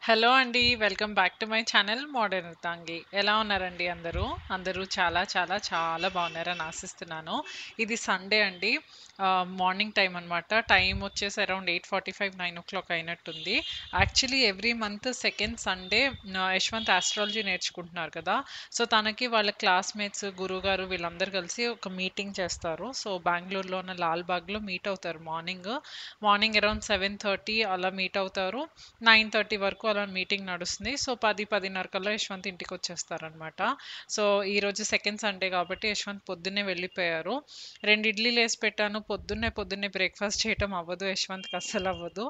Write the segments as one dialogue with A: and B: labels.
A: Hello అండి. Welcome back to my channel modern Vruthangi. ఎలా ఉన్నారండి అందరూ? అందరూ చాలా చాలా చాలా బాగున్నారని ఆశిస్తున్నాను. ఇది సండే అండి. మార్నింగ్ టైం అనమాట. టైం వచ్చేసి అరౌండ్ 8:45, 9 అయినట్టుంది. Actually every month second Sunday Yashwant astrology నేర్చుకుంటున్నారు కదా! సో, తనకి వాళ్ళ క్లాస్‌మేట్స్, గురువుగారు వీళ్ళందరూ కలిసి ఒక మీటింగ్ చేస్తారు. సో, బెంగుళూరులో ఉన్న లాల్‌బాగ్‌లో మీట్ అవుతారు మార్నింగ్. మార్నింగ్ అరౌండ్ 7:30 అలా మీట్ అవుతారు. 9:30 వరకు అలా మీటింగ్ నడుస్తుంది. సో, 10, 10:30 కల్లా యశ్వంత్ ఇంటికొచ్చేస్తారనమాట. సో, ఈరోజు సెకండ్ సండే కాబట్టి యశ్వంత్ పొద్దున్నే వెళ్ళిపోయారు. 2 ఇడ్లీలేసి పెట్టాను. పొద్దున్నే బ్రేక్‌ఫాస్ట్ చేయటం అవ్వదు. యశ్వంత్‌కి అస్సలవ్వదు.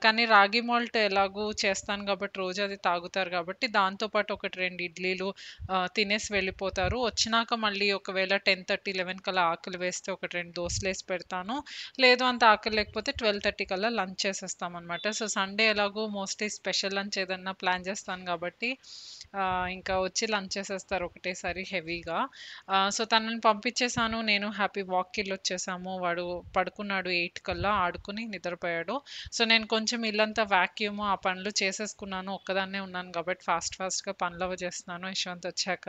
A: కానీ రాగి మాల్ట్ ఎలాగూ చేస్తాను కాబట్టి రోజు అది తాగుతారు కాబట్టి దాంతో పాటు ఒకటి 2 ఇడ్లీలు తినేసి వెళ్ళిపోతారు. వచ్చినాక మళ్ళీ ఒకవేళ 10:30, 11 కల్లా ఆకలి వేస్తే ఒకటి 2 దోసలేసి పెడతాను. లేదు అంత ఆకలి లేకపోతే 12:30 కల్లా లంచ్ చేసేస్తామనమాట. సో, సండే ఎలాగో మోస్ట్‌లీ స్పెషల్ లంచ్ ఏదన్నా ప్లాన్ చేస్తాను కాబట్టి ఇంకా వచ్చి లంచ్ చేసేస్తారు ఒకటేసారి హెవీగా. సో, తనని పంపించేసాను. నేను హ్యాపీ వాక్‌కెళ్ళొచ్చేసాము. వాడు పడుకున్నాడు 8 కల్లా ఆడుకొని నిద్రపోయాడు. సో, నేను కొంచెం ఇల్లంతా వాక్యూమ్ ఆ పనులు చేసేసుకున్నాను. ఒక్కదాన్నే ఉన్నాను కాబట్టి ఫాస్ట్‌గా పనులవి చేస్తున్నాను. యశ్వంత్ వచ్చాక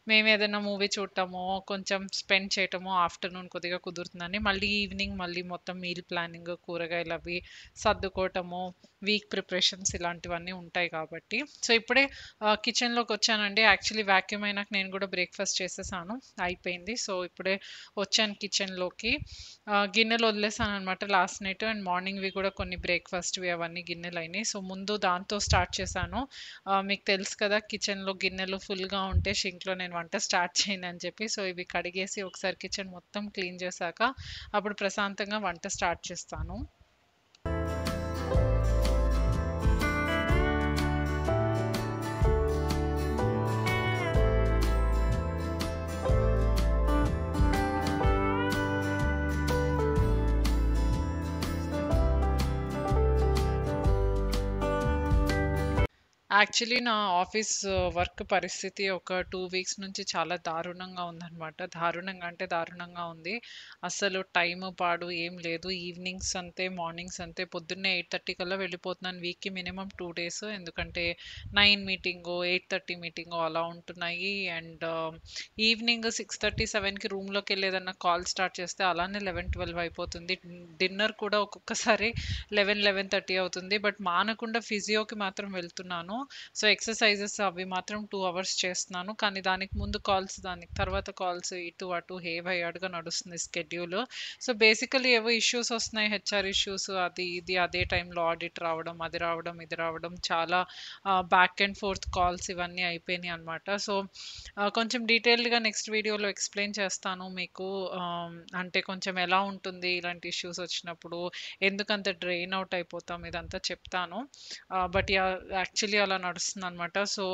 A: మేమేదైనా మూవీ చూడటమో, కొంచెం స్పెండ్ చేయటమో ఆఫ్టర్‌నూన్ కొద్దిగా కుదురుతుందని. మళ్ళీ ఈవినింగ్ మళ్ళీ మొత్తం మీల్ ప్లానింగ్, కూరగాయలవి సర్దుకోవటము, వీక్ ప్రిపరేషన్స్ ఇలాంటివన్నీ ఉంటాయి కాబట్టి. సో, ఇప్పుడే కిచెన్‌లోకొచ్చానండి. యాక్చువల్లీ వాక్యూమ్ అయినాక నేను కూడా బ్రేక్‌ఫాస్ట్ చేసేసాను. అయిపోయింది. సో, ఇప్పుడే వచ్చాను కిచెన్‌లోకి. గిన్నెలు వదిలేసాననమాట లాస్ట్ నైట్ అండ్ మార్నింగ్‌వి కూడా కొన్ని బ్రేక్‌ఫాస్ట్‌వి అవన్నీ గిన్నెలయినాయి. సో, ముందు దాంతో స్టార్ట్ చేశాను. మీకు తెలుసు కదా! కిచెన్‌లో గిన్నెలు ఫుల్‌గా ఉంటే షింక్‌లో నేను వంట స్టార్ట్ చేయనని చెప్పి. సో, ఇవి కడిగేసి ఒకసారి కిచెన్ మొత్తం క్లీన్ చేశాక అప్పుడు ప్రశాంతంగా వంట స్టార్ట్ చేస్తాను. యాక్చువల్లీ నా ఆఫీస్ వర్క్ పరిస్థితి ఒక 2 వీక్స్ నుంచి చాలా దారుణంగా ఉందనమాట. దారుణంగా అంటే దారుణంగా ఉంది. అస్సలు టైము పాడు ఏం లేదు. ఈవినింగ్స్ అంతే, మార్నింగ్స్ అంతే. పొద్దున్నే 8:30 కల్లా వెళ్ళిపోతున్నాను. వీక్‌కి మినిమమ్ 2 డేస్. ఎందుకంటే 9 మీటింగో, 8:30 మీటింగో అలా ఉంటున్నాయి. అండ్ ఈవినింగ్ 6:30, 7కి రూమ్‌లోకెళ్ళి ఏదన్నా కాల్ స్టార్ట్ చేస్తే అలానే 11, 12 అయిపోతుంది. డిన్నర్ కూడా ఒక్కొక్కసారి 11, 11:30 అవుతుంది. బట్ మానకుండా ఫిజియోకి మాత్రం వెళ్తున్నాను. సో, ఎక్సర్‌సైజెస్ అవి మాత్రం 2 అవర్స్ చేస్తున్నాను. కానీ దానికి ముందు కాల్స్, దానికి తర్వాత కాల్స్ ఇటు అటు హేవయ్యాడుగా నడుస్తుంది స్కెడ్యూల్. సో, బేసికల్లీ ఏవో ఇష్యూస్ వస్తున్నాయి. హెచ్ఆర్ ఇష్యూస్ అది ఇది అదే టైంలో ఆడిట్ రావడం, అది రావడం, ఇది రావడం చాలా బ్యాక్ అండ్ ఫోర్త్ కాల్స్ ఇవన్నీ అయిపోయినాయి అనమాట. సో, కొంచెం డీటెయిల్డ్‌గా నెక్స్ట్ వీడియోలో ఎక్స్‌ప్లెయిన్ చేస్తాను మీకు. అంటే కొంచెం ఎలా ఉంటుంది ఇలాంటి ఇష్యూస్ వచ్చినప్పుడు, ఎందుకంత డ్రెయిన్ అవుట్ అయిపోతాం ఇదంతా చెప్తాను. బట్ యాక్చువల్లీ అలా నడుస్తుందనమాట. సో,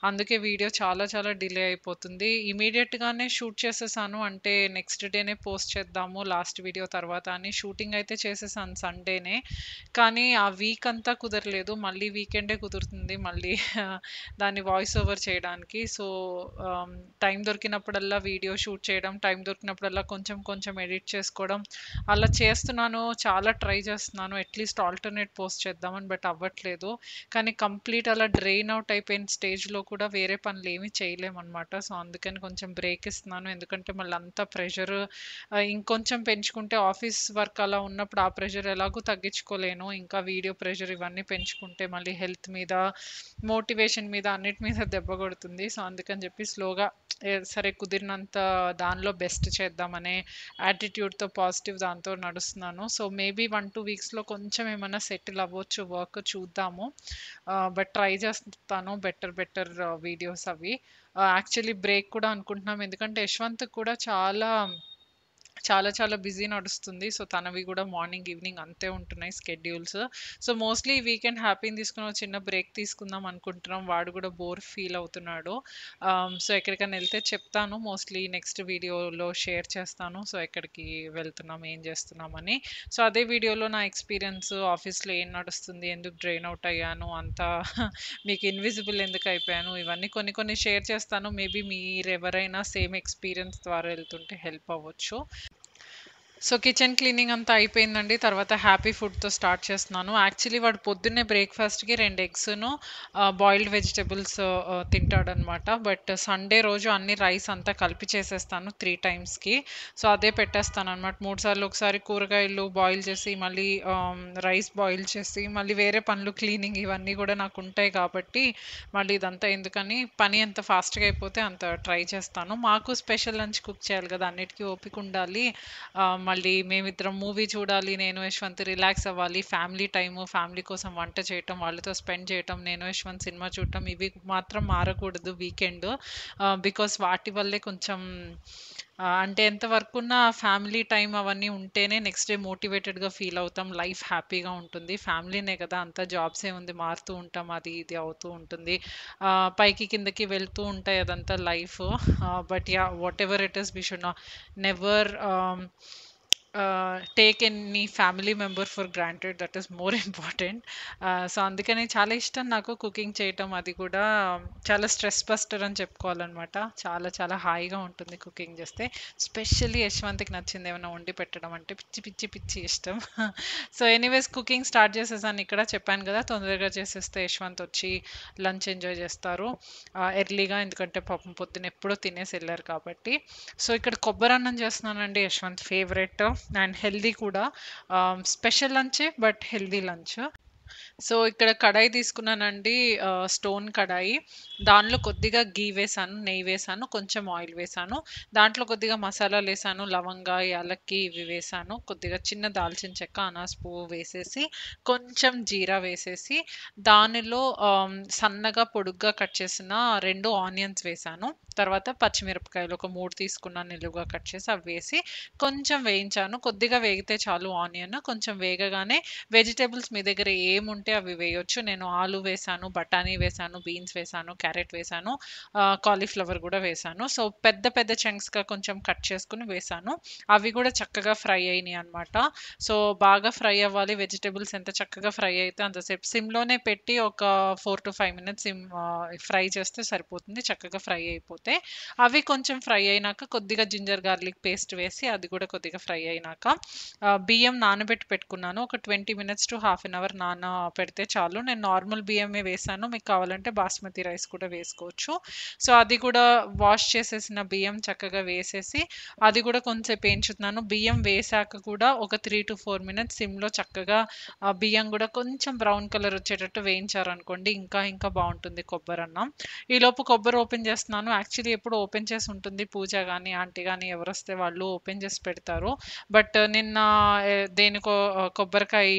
A: అందుకే వీడియో చాలా చాలా డిలే అయిపోతుంది. ఇమ్మీడియేట్‌గానే షూట్ చేసేసాను. అంటే నెక్స్ట్ డేనే పోస్ట్ చేద్దాము లాస్ట్ వీడియో తర్వాత అని షూటింగ్ అయితే చేసేసాను సండేనే. కానీ ఆ వీక్ అంతా కుదరలేదు. మళ్ళీ వీకెండే కుదురుతుంది. మళ్ళీ దాన్ని వాయిస్ ఓవర్ చేయడానికి. సో, ఆహ్, టైం దొరికినప్పుడల్లా వీడియో షూట్ చేయడం, టైం దొరికినప్పుడల్లా కొంచెం కొంచెం ఎడిట్ చేసుకోవడం అలా చేస్తున్నాను. చాలా ట్రై చేస్తున్నాను. అట్‌లీస్ట్ ఆల్టర్‌నేట్ పోస్ట్ చేద్దామని. బట్ అవ్వట్లేదు. కానీ కంప్లీట్ అలా డ్రెయిన్ అవుట్ అయిపోయిన స్టేజ్‌లో కూడా వేరే పనులేమి చేయలేమనమాట. సో, అందుకని కొంచెం బ్రేక్ ఇస్తున్నాను. ఎందుకంటే మళ్ళీ అంత ప్రెషర్ ఇంకొంచెం పెంచుకుంటే ఆఫీస్ వర్క్ అలా ఉన్నప్పుడు ఆ ప్రెషర్ ఎలాగో తగ్గించుకోలేను. ఇంకా వీడియో ప్రెషర్ ఇవన్నీ పెంచుకుంటే మళ్ళీ హెల్త్ మీద, మోటివేషన్ మీద అన్నిటి మీద దెబ్బ కొడుతుంది. సో, అందుకని చెప్పి స్లోగా సరే కుదిరినంత దానిలో బెస్ట్ చేద్దామనే యాటిట్యూడ్‌తో పాజిటివ్ దాంతో నడుస్తున్నాను. సో, మేబీ 1, 2 వీక్స్‌లో కొంచెం ఏమన్నా సెటిల్ అవ్వచ్చు వర్క్ చూద్దాము. బట్ ట్రై చేస్తాను బెటర్ వీడియోస్ అవి. యాక్చువల్లీ బ్రేక్ కూడా అనుకుంటున్నాం. ఎందుకంటే యశ్వంత్‌కి కూడా చాలా బిజీ నడుస్తుంది. సో, తనవి గూడా మార్నింగ్, ఈవినింగ్ అంతే ఉంటున్నాయి స్కెడ్యూల్స్. సో, మోస్ట్‌లీ ఈ వీకెండ్ హ్యాపీని తీసుకొని ఒక చిన్న బ్రేక్ తీసుకుందాం అనుకుంటున్నాం. వాడు గూడా బోర్ ఫీల్ అవుతున్నాడు. సో, ఎక్కడికైనా ఎళ్తే చెప్తాను. మోస్ట్‌లీ నెక్స్ట్ వీడియోలో షేర్ చేస్తాను. సో, ఎక్కడికి వెళ్తున్నాం, ఏం చేస్తున్నామని. సో, అదే వీడియోలో నా ఎక్స్‌పీరియన్స్ ఆఫీస్‌లో ఏం నడుస్తుంది, ఎందుకు డ్రైన్ అవుట్ అయ్యాను, అంతా మీకు ఇన్విజిబుల్ ఎందుకు అయిపోయాను, ఇవన్నీ కొన్ని కొన్ని షేర్ చేస్తాను. మేబీ మీరెవరైనా సేమ్ ఎక్స్‌పీరియన్స్ ద్వారా ఎళ్తుంటే హెల్ప్ అవ్వచ్చు. సో, కిచెన్ క్లీనింగ్ అంతా అయిపోయిందండి. తర్వాత హ్యాపీ ఫుడ్‌తో స్టార్ట్ చేస్తున్నాను. యాక్చువల్లీ వాడు పొద్దున్నే బ్రేక్‌ఫాస్ట్‌కి 2 ఎగ్సును బాయిల్డ్ వెజిటబుల్స్ తింటాడనమాట. బట్ సండే రోజు అన్ని రైస్ అంతా కలిపి చేసేస్తాను 3 టైమ్స్‌కి. సో, అదే పెట్టేస్తాననమాట. 3 సార్లు ఒకసారి కూరగాయలు బాయిల్ చేసి, మళ్ళీ రైస్ బాయిల్ చేసి, మళ్ళీ వేరే పనులు క్లీనింగ్ ఇవన్నీ గూడా నాకుంటాయి కాబట్టి, మళ్ళీ ఇదంతా ఎందుకని పని ఎంత ఫాస్ట్‌గా అయిపోతే అంత ట్రై చేస్తాను. మాకు స్పెషల్ లంచ్ కుక్ చేయాలి గదా! అన్నిటికి ఓపికుండాలి. మళ్ళీ మేమిద్దరం మూవీ చూడాలి. నేను, యశ్వంత్ రిలాక్స్ అవ్వాలి. ఫ్యామిలీ టైము, ఫ్యామిలీ కోసం వంట చేయటం, వాళ్ళతో స్పెండ్ చేయటం, నేను, యశ్వంత్ సినిమా చూడటం ఇవి మాత్రం మారకూడదు వీకెండ్. బికాస్ వాటి వల్లే కొంచెం అంటే ఎంత వర్కున్నా ఫ్యామిలీ టైమ్ అవన్నీ ఉంటేనే నెక్స్ట్ డే మోటివేటెడ్‌గా ఫీల్ అవుతాం. లైఫ్ హ్యాపీగా ఉంటుంది. ఫ్యామిలీనే కదా! అంతా జాబ్స్ ఏముంది మారుతూ ఉంటాం. అది ఇది అవుతూ ఉంటుంది. పైకి కిందకి వెళ్తూ ఉంటాయి అదంతా life. But yeah! Whatever it is we should never take any family member for granted. That is more important. So, అందుకని చాలా ఇష్టం నాకు కుకింగ్ చేయటం. అది కూడా చాలా స్ట్రెస్ బస్టర్ అని చెప్పుకోవాలనమాట. చాలా చాలా హాయిగా ఉంటుంది కుకింగ్ చేస్తే. స్పెషల్లీ యశ్వంత్‌కి నచ్చింది ఏమైనా వండి పెట్టడం అంటే పిచ్చి పిచ్చి పిచ్చి ఇష్టం. సో, ఎనీవేస్ కుకింగ్ స్టార్ట్ చేసేసాను ఇక్కడ. చెప్పాను కదా! తొందరగా చేసేస్తే యశ్వంత్ వచ్చి లంచ్ ఎంజాయ్ చేస్తారు. ఎర్లీగా, ఎందుకంటే పాపం పొద్దున ఎప్పుడో తినేసి ఎళ్లారు కాబట్టి. సో, ఇక్కడ కొబ్బరన్నం చేస్తున్నానండి. యశ్వంత్ ఫేవరెట్ అండ్ హెల్తీ కూడా. స్పెషల్ లంచే బట్ హెల్తీ లంచ్. సో, ఇక్కడ కడాయి తీసుకున్నానండి. స్టోన్ కడాయి. దానిలో కొద్దిగా ఘీ వేశాను, నెయ్యి వేశాను, కొంచెం ఆయిల్ వేశాను. దాంట్లో కొద్దిగా మసాలాలేశాను. లవంగ, యాలక్కి ఇవి వేశాను. కొద్దిగా చిన్న దాల్చిన చెక్క, అనాస పువ్వు వేసేసి, కొంచెం జీరా వేసేసి, దానిలో సన్నగా పొడుగ్గా కట్ చేసిన 2 ఆనియన్స్ వేశాను. తర్వాత పచ్చిమిరపకాయలు ఒక 3 తీసుకున్నాను నిలువుగా కట్ చేసి అవి వేసి, కొంచెం వేయించాను. కొద్దిగా వేగితే చాలు ఆనియన్. కొంచెం వేగగానే వెజిటబుల్స్ మీ దగ్గర ఏముంటే అవి వేయొచ్చు. నేను ఆలు వేశాను, బఠానీ వేశాను, బీన్స్ వేశాను, క్యారెట్ వేశాను, కాలీఫ్లవర్ గూడా వేశాను. సో, పెద్ద పెద్ద చంక్స్‌గా కొంచెం కట్ చేసుకొని వేశాను. అవి గూడా చక్కగా ఫ్రై అయినియనమాట. సో, బాగా ఫ్రై అవ్వాలి. వెజిటబుల్స్ ఎంత చక్కగా ఫ్రై అయితే అంతసేపు సిమ్‌లోనే పెట్టి ఒక 4-5 మినిట్స్ ఫ్రై చేస్తే సరిపోతుంది. చక్కగా ఫ్రై అయిపోతే. అవి కొంచెం ఫ్రై అయినాక కొద్దిగా జింజర్ గార్లిక్ పేస్ట్ వేసి అది గూడా కొద్దిగా ఫ్రై అయినాక బియ్యం నానబెట్టి పెట్టుకున్నాను. ఒక 20 minutes to half an hour పెడితే చాలు. నేను నార్మల్ బియ్యమే వేశాను. మీకు కావాలంటే బాస్మతి రైస్ కూడా వేసుకోవచ్చు. సో, అది కూడా వాష్ చేసేసిన బియ్యం చక్కగా వేసేసి, అది కూడా కొంసేపు ఏంచుతున్నాను. బియ్యం వేశాక కూడా ఒక 3-4 మినిట్స్ సిమ్‌లో చక్కగా బియ్యం కూడా కొంచెం బ్రౌన్ కలర్ వచ్చేటట్టు వేయించారనుకోండి ఇంకా ఇంకా బావుంటుంది కొబ్బరన్నం. ఈలోపు కొబ్బరి ఓపెన్ చేస్తున్నాను. యాక్చువల్లీ ఎప్పుడు ఓపెన్ చేసి ఉంటుంది. పూజ గాని, ఆంటీ గాని ఎవరొస్తే వాళ్ళు ఓపెన్ చేసి పెడతారు. బట్ నిన్న దేనికో కొబ్బరికాయ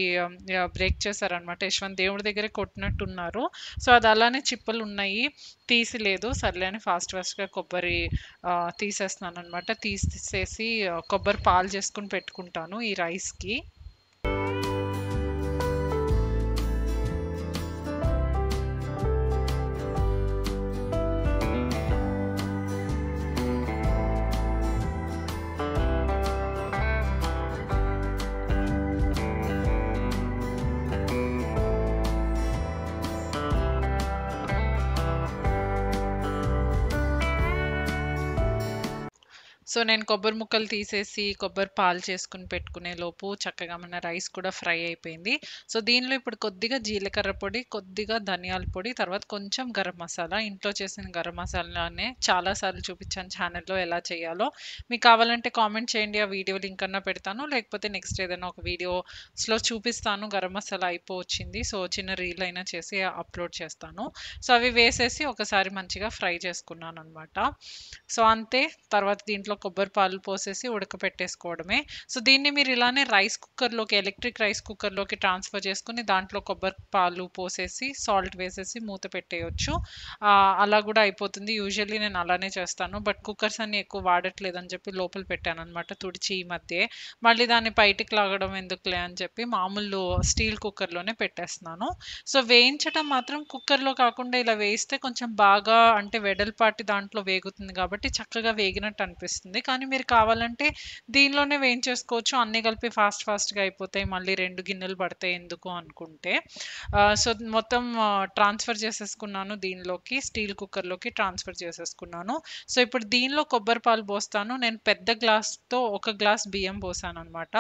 A: బ్రేక్ చేశారనమాట. యశ్వంత్ దేవుడి దగ్గరే కొట్టినట్టున్నారు. సో, అది అలానే చిప్పలున్నాయి. తీసిలేదు. సర్లే అని ఫాస్ట్ ఫాస్ట్‌గా కొబ్బరి తీసేస్తున్నాననమాట. తీసేసి కొబ్బరి పాలు చేసుకొని పెట్టుకుంటాను ఈ రైస్‌కి. సో, నేను కొబ్బరి ముక్కలు తీసేసి, కొబ్బరి పాలు చేసుకొని పెట్టుకునే లోపు చక్కగా మన రైస్ కూడా ఫ్రై అయిపోయింది. సో, దీనిలో ఇప్పుడు కొద్దిగా జీలకర్ర పొడి, కొద్దిగా ధనియాల పొడి, తర్వాత కొంచెం గరం మసాలా. ఇంట్లో చేసిన గరం మసాలానే చాలా సార్లు చూపించాను ఛానెల్‌లో ఎలా చేయాలో. మీకు కావాలంటే కామెంట్ చేయండి. ఆ వీడియో లింక్ అన్నా పెడతాను. లేకపోతే నెక్స్ట్ ఏదైనా ఒక వీడియోస్‌లో చూపిస్తాను. గరం మసాలా అయిపోవచ్చింది. సో, చిన్న రీల్ అయినా చేసి అప్‌లోడ్ చేస్తాను. సో, అవి వేసేసి ఒకసారి మంచిగా ఫ్రై చేసుకున్నాననమాట. సో, అంతే. తర్వాత దీంట్లో కొబ్బరి పాలు పోసేసి ఉడకపెట్టేసుకోవడమే. సో, దీన్ని మీరు ఇలానే రైస్ కుక్కర్‌లోకి, ఎలక్ట్రిక్ రైస్ కుక్కర్‌లోకి ట్రాన్స్‌ఫర్ చేసుకొని దాంట్లో కొబ్బరి పాలు పోసేసి, సాల్ట్ వేసేసి మూత పెట్టేయొచ్చు. అలా గూడా అయిపోతుంది. యూజువల్లీ నేను అలానే చేస్తాను. బట్ కుక్కర్స్ అన్నీ ఎక్కువ వాడట్లేదని చెప్పి లోపల పెట్టాననమాట తుడిచి ఈ మధ్యే. మళ్ళీ దాన్ని బయటికి లాగడం ఎందుకులే అని చెప్పి మామూలు స్టీల్ కుక్కర్‌లోనే పెట్టేస్తున్నాను. సో, వేయించటం మాత్రం కుక్కర్‌లో కాకుండా ఇలా వేయిస్తే కొంచెం బాగా అంటే వెడల్పాటి దాంట్లో వేగుతుంది కాబట్టి చక్కగా వేగినట్టు అనిపిస్తుంది. ఉంటుంది. కానీ మీరు కావాలంటే దీనిలోనే వేయించేసుకోవచ్చు. అన్నీ కలిపి ఫాస్ట్‌గా అయిపోతాయి. మళ్ళీ 2 గిన్నెలు పడతాయి ఎందుకు అనుకుంటే. సో, మొత్తం ట్రాన్స్‌ఫర్ చేసేసుకున్నాను దీనిలోకి. స్టీల్ కుక్కర్‌లోకి ట్రాన్స్‌ఫర్ చేసేసుకున్నాను. సో, ఇప్పుడు దీనిలో కొబ్బరి పాలు పోస్తాను. నేను పెద్ద గ్లాస్‌తో ఒక గ్లాస్ బియ్యం పోసాననమాట.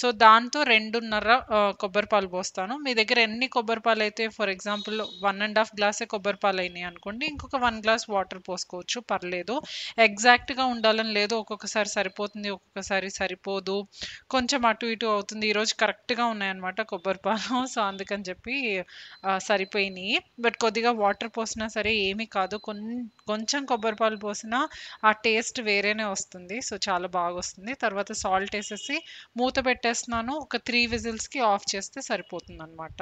A: సో, దాంతో 2:30 కొబ్బరి పాలు పోస్తాను. మీ దగ్గర ఎన్ని కొబ్బరి పాలైతే ఫర్ ఎగ్జాంపుల్ 1 ½ గ్లాసే కొబ్బరి పాలయినాయి అనుకోండి. ఇంకొక 1 గ్లాస్ వాటర్ పోసుకోవచ్చు పర్లేదు. ఎగ్జాక్ట్‌గా ఉండాలని లేదు. ఒక్కొక్కసారి సరిపోతుంది. ఒక్కొక్కసారి సరిపోదు. కొంచెం అటు ఇటు అవుతుంది. ఈరోజు కరెక్ట్‌గా ఉన్నాయన్నమాట కొబ్బరి పాలు. సో, అందుకని చెప్పి సరిపోయినియి. బట్ కొద్దిగా వాటర్ పోసినా సరే ఏమీ కాదు. కొంచెం కొబ్బరి పాలు పోసినా ఆ టేస్ట్ వేరేనే వస్తుంది. సో, చాలా బాగొస్తుంది. తర్వాత సాల్ట్ ఏసేసి మూత పెట్టేస్తున్నాను. ఒక 3 విజిల్స్‌కి ఆఫ్ చేస్తే సరిపోతుందనమాట.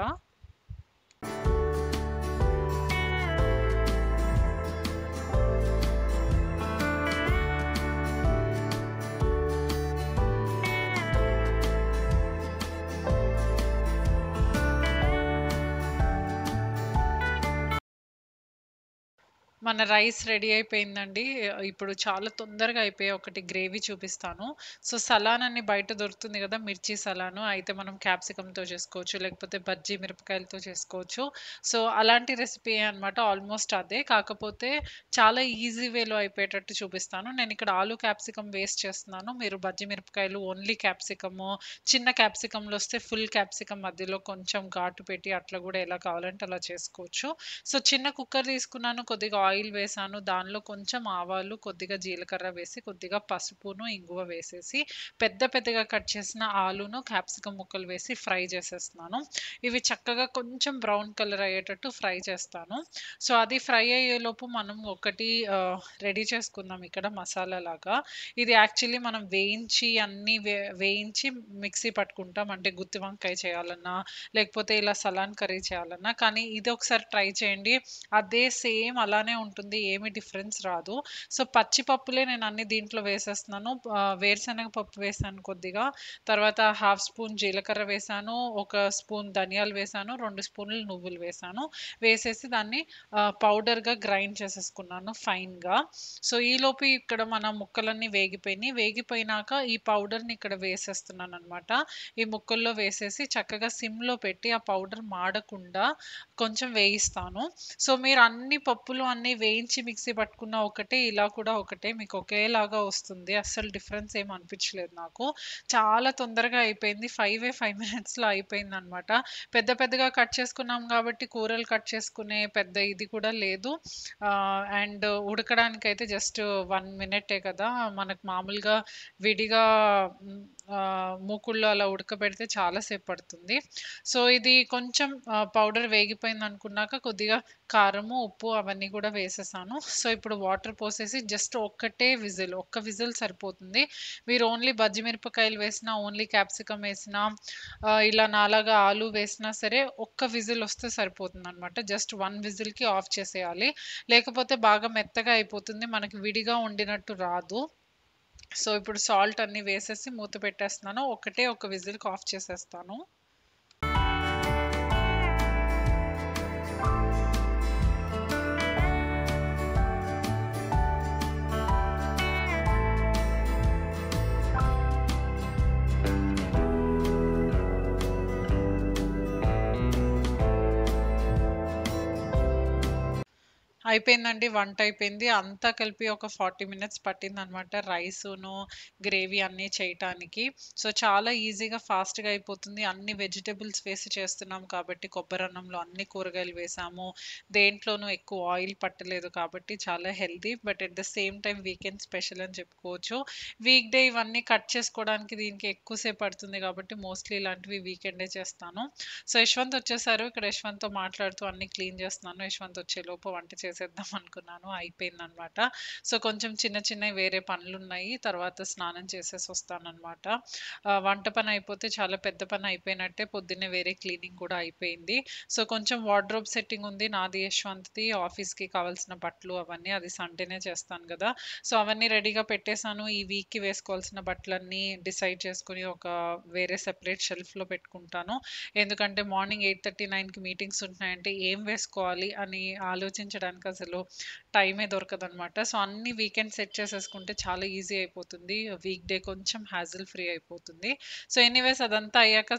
A: మన రైస్ రెడీ అయిపోయిందండి. ఇప్పుడు చాలా తొందరగా అయిపోయాయి. ఒకటి గ్రేవీ చూపిస్తాను. సో, సలాన్ అని బయట దొరుకుతుంది గదా! మిర్చి సలాను. అయితే మనం క్యాప్సికమ్‌తో చేసుకోవచ్చు. లేకపోతే బజ్జీ మిరపకాయలతో చేసుకోవచ్చు. సో, అలాంటి రెసిపీయే అనమాట. ఆల్మోస్ట్ అదే. కాకపోతే చాలా ఈజీ వేలో అయిపోయేటట్టు చూపిస్తాను. నేనిక్కడ ఆలు క్యాప్సికమ్ వేస్ట్ చేస్తున్నాను. మీరు బజ్జీ మిరపకాయలు ఓన్లీ క్యాప్సికము, చిన్న క్యాప్సికమ్‌లో వస్తే ఫుల్ క్యాప్సికమ్ మధ్యలో కొంచెం ఘాటు పెట్టి అట్లా గూడా ఎలా కావాలంటే అలా చేసుకోవచ్చు. సో, చిన్న కుక్కర్ తీసుకున్నాను. కొద్దిగా ఆయిల్ వేశాను. దానిలో కొంచెం ఆవాలు, కొద్దిగా జీలకర్ర వేసి, కొద్దిగా పసుపును, ఇంగువ వేసేసి, పెద్దగా కట్ చేసిన ఆలును, క్యాప్సికమ్ ముక్కలు వేసి ఫ్రై చేసేస్తున్నాను. ఇవి చక్కగా కొంచెం బ్రౌన్ కలర్ అయ్యేటట్టు ఫ్రై చేస్తాను. సో, అది ఫ్రై అయ్యేలోపు మనం ఒకటి రెడీ చేసుకుందాం ఇక్కడ మసాలా లాగా. ఇది యాక్చువల్లీ మనం వేయించి అన్నీ వేయించి మిక్సీ పట్టుకుంటాం. అంటే గుత్తి వంకాయ చేయాలన్నా, లేకపోతే ఇలా సలాన్ కర్రీ చేయాలన్నా. కానీ ఇది ఒకసారి ట్రై చేయండి. అదే సేమ్ అలానే ఉంటుంది. ఏమి డిఫరెన్స్ రాదు. సో, పచ్చి పప్పులే నేను అన్ని దీంట్లో వేసేస్తున్నాను. వేరుశనగ పప్పు వేసాను కొద్దిగా. తర్వాత హాఫ్ స్పూన్ జీలకర్ర వేసాను. ఒక స్పూన్ ధనియాలు వేసాను. 2 స్పూన్లు నువ్వులు వేసాను. వేసేసి దాన్ని పౌడర్‌గా గ్రైండ్ చేసేసుకున్నాను ఫైన్‌గా. సో, ఈలోపు ఇక్కడ మన ముక్కలన్నీ వేగిపోయినాయి. వేగిపోయినాక ఈ పౌడర్‌ని ఇక్కడ వేసేస్తున్నాననమాట. ఈ ముక్కల్లో వేసేసి చక్కగా సిమ్‌లో పెట్టి ఆ పౌడర్ మాడకుండా కొంచెం వేయిస్తాను. సో, మీరు అన్ని పప్పులు అన్నీ వేయించి మిక్సీ పట్టుకున్న ఒకటే, ఇలా కూడా ఒకటే. మీకు ఒకేలాగా వస్తుంది. అస్సలు డిఫరెన్స్ ఏమి అనిపించలేదు నాకు. చాలా తొందరగా అయిపోయింది. 5 మినిట్స్‌లో అయిపోయిందనమాట. పెద్దగా కట్ చేసుకున్నాం కాబట్టి కూరలు కట్ చేసుకునే పెద్ద ఇది కూడా లేదు. అండ్ ఉడకడానికైతే జస్ట్ 1 మినిటే కదా! మనకు మామూలుగా విడిగా మూకుడులో అలా ఉడకబెడితే చాలా సేపు పడుతుంది. సో, ఇది కొంచెం పౌడర్ వేగిపోయిందనుకున్నాక కొద్దిగా కారము, ఉప్పు అవన్నీ కూడా వేసేసాను. సో, ఇప్పుడు వాటర్ పోసేసి జస్ట్ ఒక్క విజిల్ సరిపోతుంది. మీరు ఓన్లీ బజ్జి మిరపకాయలు వేసినా, ఓన్లీ క్యాప్సికమ్ వేసినా, ఇలా నాలాగా ఆలు వేసినా సరే ఒక్క విజిల్ వస్తే సరిపోతుందనమాట. జస్ట్ 1 విజిల్‌కి ఆఫ్ చేసేయాలి. లేకపోతే బాగా మెత్తగా అయిపోతుంది. మనకి విడిగా వండినట్టు రాదు. సో, ఇప్పుడు సాల్ట్ అన్నీ వేసేసి మూత పెట్టేస్తున్నాను. ఒక విజిల్‌కి ఆఫ్ చేసేస్తాను. అయిపోయిందండి. వంటయిపోయింది. అంతా కలిపి ఒక 40 మినిట్స్ పట్టిందనమాట. రైసును, గ్రేవీ అన్నీ చేయటానికి. సో, చాలా ఈజీగా, ఫాస్ట్‌గా అయిపోతుంది. అన్ని వెజిటబుల్స్ వేసి చేస్తున్నాం కాబట్టి, కొబ్బరన్నంలో అన్ని కూరగాయలు వేసాము. దేంట్లోనూ ఎక్కువ ఆయిల్ పట్టలేదు కాబట్టి చాలా healthy. But at the same time weekend special అని చెప్పుకోవచ్చు. వీక్ డే ఇవన్నీ కట్ చేసుకోవడానికి దీనికి ఎక్కువ సేపు పడుతుంది కాబట్టి, మోస్ట్‌లీ ఇలాంటివి వీకెండే చేస్తాను. సో, యశ్వంత్ వచ్చేసారు. ఇక్కడ యశ్వంత్‌తో మాట్లాడుతూ అన్నీ క్లీన్ చేస్తున్నాను. యశ్వంత్ వచ్చేలోపు వంట చేసేద్దాం అనుకున్నాను. అయిపోయిందనమాట. సో, కొంచెం చిన్నయి వేరే పనులున్నాయి. తర్వాత స్నానం చేసేసి వస్తాననమాట. వంట పని అయిపోతే చాలా పెద్ద పని అయిపోయినట్టే. పొద్దున్నే వేరే క్లీనింగ్ కూడా అయిపోయింది. సో, కొంచెం వార్డ్‌రోబ్ సెట్టింగ్ ఉంది. నాది, యశ్వంత్‌ది. ఆఫీస్‌కి కావాల్సిన బట్టలు అవన్నీ అది సండేనే చేస్తాను గదా! సో, అవన్నీ రెడీగా పెట్టేసాను. ఈ వీక్‌కి వేసుకోవాల్సిన బట్టలన్నీ డిసైడ్ చేసుకొని ఒక వేరే సెపరేట్ షెల్ఫ్‌లో పెట్టుకుంటాను. ఎందుకంటే మార్నింగ్ 8:30, 9కి మీటింగ్స్ ఉంటున్నాయంటే ఏం వేసుకోవాలి అని ఆలోచించడానికి చేసుకోవడానికి అసలు టైమే దొరకదనమాట. సో, అన్ని వీకెండ్ సెట్ చేసేసుకుంటే చాలా ఈజీ అయిపోతుంది. వీక్ డే కొంచెం హ్యాజిల్ ఫ్రీ అయిపోతుంది. సో, ఎనీవేస్ అదంతా అయ్యాక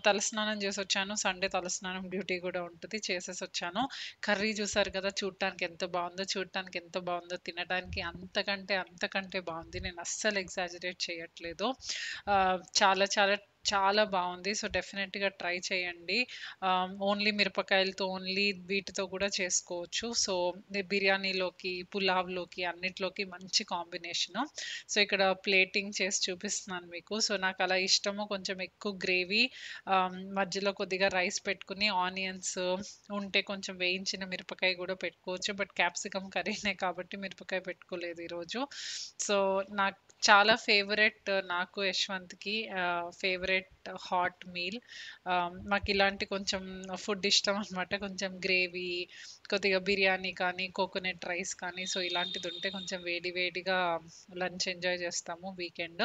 A: తలస్నానం చేసొచ్చాను. సండే తలస్నానం డ్యూటీ గూడా ఉంటది. చేసేసొచ్చాను. కర్రీ చూసారు కదా! చూడటానికి ఎంత బావుందో, చూడటానికి ఎంత బావుందో, తినడానికి అంతకంటే, అంతకంటే బావుంది. నేను అస్సలు ఎగ్జాజరేట్ చేయట్లేదు. చాలా చాలా చాలా బావుంది. సో, డెఫినెట్‌గా ట్రై చేయండి. ఓన్లీ మిరపకాయలతో, ఓన్లీ వీటితో కూడా చేసుకోవచ్చు. సో, బిర్యానీలోకి, పులావ్‌లోకి అన్నిట్లోకి మంచి కాంబినేషను. సో, ఇక్కడ ప్లేటింగ్ చేసి చూపిస్తున్నాను మీకు. సో, నాకలా ఇష్టము. కొంచెం ఎక్కువ గ్రేవీ, మధ్యలో కొద్దిగా రైస్ పెట్టుకొని, ఆనియన్స్ ఉంటే కొంచెం వేయించిన మిరపకాయ గూడా పెట్టుకోవచ్చు. బట్ క్యాప్సికమ్ కర్రీనే కాబట్టి మిరపకాయ పెట్టుకోలేదు ఈరోజు. సో, నాకు చాలా ఫేవరెట్, నాకు యశ్వంత్‌కి ఫేవరెట్ హాట్ మీల్. మాకిలాంటి కొంచెం ఫుడ్ ఇష్టం అనమాట. కొంచెం గ్రేవీ, కొద్దిగా బిర్యానీ కానీ, కోకోనట్ రైస్ కానీ, సో, ఇలాంటిదుంటే కొంచెం వేడి వేడిగా లంచ్ ఎంజాయ్ చేస్తాము వీకెండ్.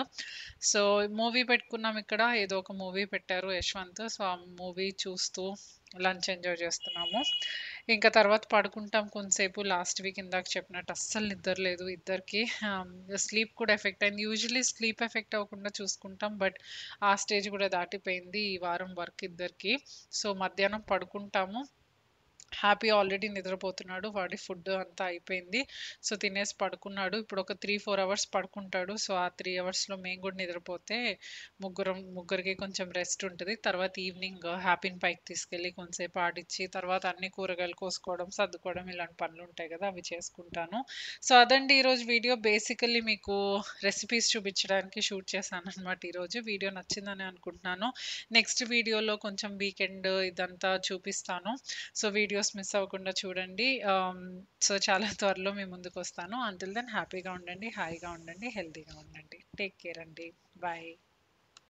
A: సో, మూవీ పెట్టుకున్నాం ఇక్కడ. ఏదో ఒక మూవీ పెట్టారు యశ్వంత్. సో, ఆ మూవీ చూస్తూ లంచ్ ఎంజాయ్ చేస్తున్నాము. ఇంకా తర్వాత పడుకుంటాం కొంతసేపు. లాస్ట్ వీక్ ఇందాక చెప్పినట్టు అస్సలు నిద్ర లేదు ఇద్దరికీ. స్లీప్ కూడా ఎఫెక్ట్ అయింది. యూజువల్లీ స్లీప్ ఎఫెక్ట్ అవ్వకుండా చూసుకుంటాం. బట్ ఆ స్టేజ్ కూడా దాటిపోయింది ఈ వారం వర్క్ ఇద్దరికీ. సో, మధ్యాహ్నం పడుకుంటాము. హ్యాపీ ఆల్రెడీ నిద్రపోతున్నాడు. వాడి ఫుడ్ అంతా అయిపోయింది. సో, తినేసి పడుకున్నాడు. ఇప్పుడు ఒక 3, 4 అవర్స్ పడుకుంటాడు. సో, ఆ 3 అవర్స్‌లో మేము కూడా నిద్రపోతే ముగ్గురికి కొంచెం రెస్ట్ ఉంటది. తర్వాత ఈవినింగ్ హ్యాపీని పైకి తీసుకెళ్ళి కొంతసేపు ఆడిచ్చి, తర్వాత అన్ని కూరగాయలు కోసుకోవడం, సర్దుకోవడం ఇలాంటి పనులుంటాయి గదా! అవి చేసుకుంటాను. సో, అదండి ఈరోజు వీడియో. బేసికల్లీ మీకు రెసిపీస్ చూపించడానికి షూట్ చేశాననమాట ఈరోజు. వీడియో నచ్చిందని అనుకుంటున్నాను. నెక్స్ట్ వీడియోలో కొంచెం వీకెండ్ ఇదంతా చూపిస్తాను. సో, వీడియోస్ మిస్ అవ్వకుండా చూడండి. సో, చాలా త్వరలో మీ ముందుకొస్తాను. అంటిల్ దెన్ హ్యాపీగా ఉండండి, హాయిగా ఉండండి, హెల్తీగా ఉండండి. టేక్ కేర్ అండి. బాయ్.